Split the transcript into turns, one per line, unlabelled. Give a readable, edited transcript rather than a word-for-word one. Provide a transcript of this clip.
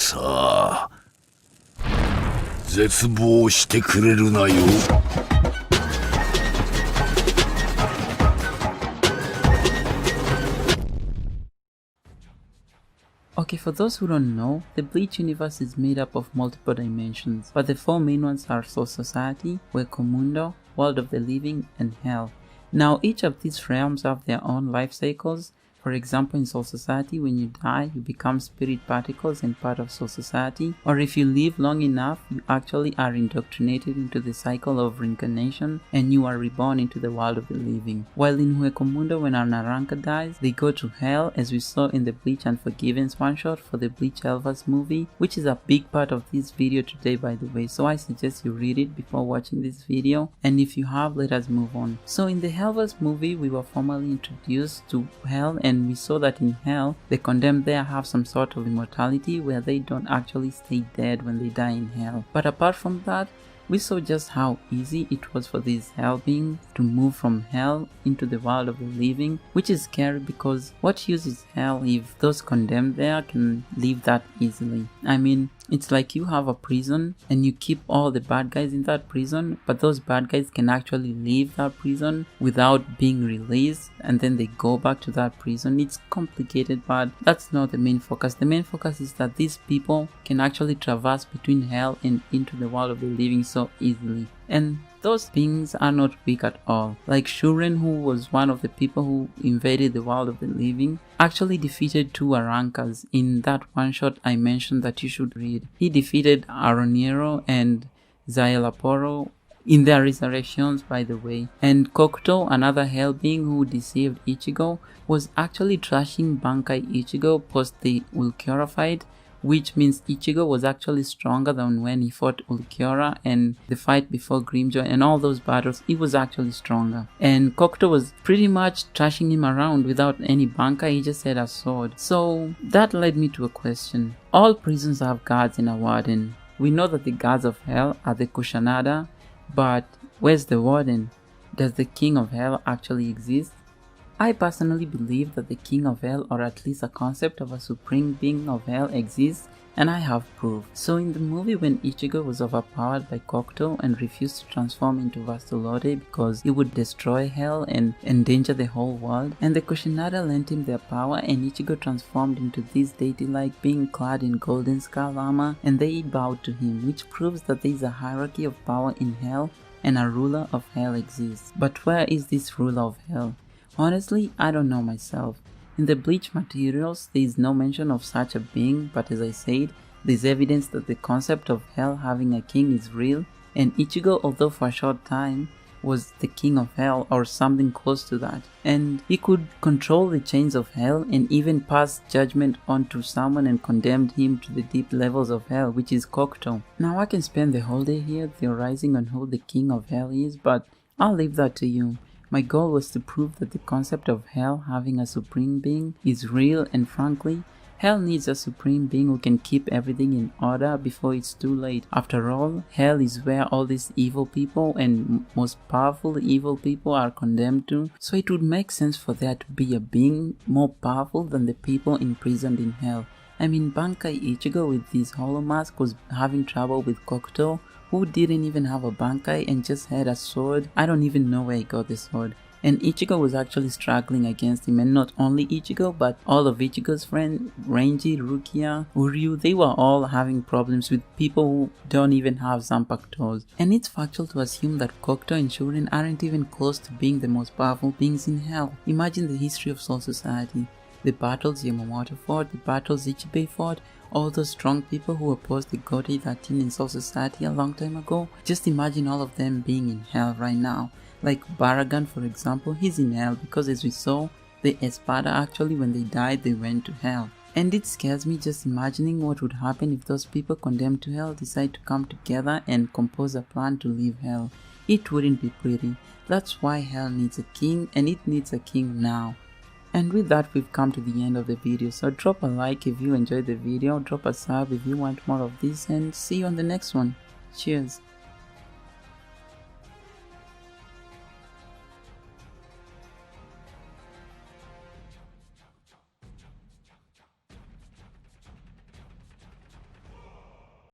さあ、絶望してくれるなよ。
Okay, for those who don't know, the Bleach universe is made up of multiple dimensions, but the four main ones are Soul Society, Hueco World of the Living, and Hell. Now, each of these realms have their own life cycles. For example, in Soul Society, when you die, you become spirit particles and part of Soul Society. Or if you live long enough, you actually are indoctrinated into the cycle of reincarnation and you are reborn into the world of the living. While in Hueco when our Naranka dies, they go to hell, as we saw in the Bleach Unforgiven's one-shot for the Bleach Elvas movie, which is a big part of this video today, by the way, so I suggest you read it before watching this video, and if you have, let us move on. So in the Elvas movie, we were formally introduced to hell, and we saw that in hell, the condemned there have some sort of immortality where they don't actually stay dead when they die in hell. But apart from that, we saw just how easy it was for these hell beings to move from hell into the world of the living, which is scary because what use is hell if those condemned there can live that easily? I mean, it's like you have a prison and you keep all the bad guys in that prison, but those bad guys can actually leave that prison without being released and then they go back to that prison. It's complicated, but that's not the main focus. The main focus is that these people can actually traverse between hell and into the world of the living so easily. And those beings are not weak at all. Like Shuren, who was one of the people who invaded the world of the living, actually defeated two Arankas in that one shot I mentioned that you should read. He defeated Aroniero and Zaelaporo in their resurrections, by the way. And Kokuto, another hell being who deceived Ichigo, was actually trashing Bankai Ichigo post the Ulquiorra fight, which means Ichigo was actually stronger than when he fought Ulquiorra and the fight before Grimjoy and all those battles. He was actually stronger. And Kokuto was pretty much trashing him around without any bankai, he just had a sword. So that led me to a question. All prisons have guards and a warden. We know that the guards of hell are the Kusanada, but where's the warden? Does the king of hell actually exist? I personally believe that the king of hell, or at least a concept of a supreme being of hell, exists, and I have proof. So in the movie, when Ichigo was overpowered by Kokuto and refused to transform into Vastolode because he would destroy hell and endanger the whole world, and the Kushinada lent him their power and Ichigo transformed into this deity-like being clad in golden skull armor and they bowed to him, which proves that there is a hierarchy of power in hell and a ruler of hell exists. But where is this ruler of hell? Honestly, I don't know myself. In the Bleach materials, there is no mention of such a being, but as I said, there is evidence that the concept of hell having a king is real, and Ichigo, although for a short time, was the king of hell or something close to that. And he could control the chains of hell and even pass judgment onto someone and condemned him to the deep levels of hell, which is Kokuto. Now I can spend the whole day here theorizing on who the king of hell is, but I'll leave that to you. My goal was to prove that the concept of hell having a supreme being is real, and frankly, hell needs a supreme being who can keep everything in order before it's too late. After all, hell is where all these evil people and most powerful evil people are condemned to, so it would make sense for there to be a being more powerful than the people imprisoned in hell. I mean, Bankai Ichigo with his hollow mask was having trouble with Kokuto, who didn't even have a bankai and just had a sword. I don't even know where he got the sword. And Ichigo was actually struggling against him, and not only Ichigo, but all of Ichigo's friends, Renji, Rukia, Uryu, they were all having problems with people who don't even have Zanpakutos. And it's factual to assume that Kokuto and Shuren aren't even close to being the most powerful beings in hell. Imagine the history of Soul Society. The battles Yamamoto fought, the battles Ichibei fought, all those strong people who opposed the Gotei 13 in Soul Society a long time ago. Just imagine all of them being in hell right now. Like Baragan, for example, he's in hell because, as we saw, the Espada actually, when they died, they went to hell. And it scares me just imagining what would happen if those people condemned to hell decide to come together and compose a plan to leave hell. It wouldn't be pretty. That's why hell needs a king, and it needs a king now. And with that, we've come to the end of the video, so drop a like if you enjoyed the video, drop a sub if you want more of this, and see you on the next one. Cheers.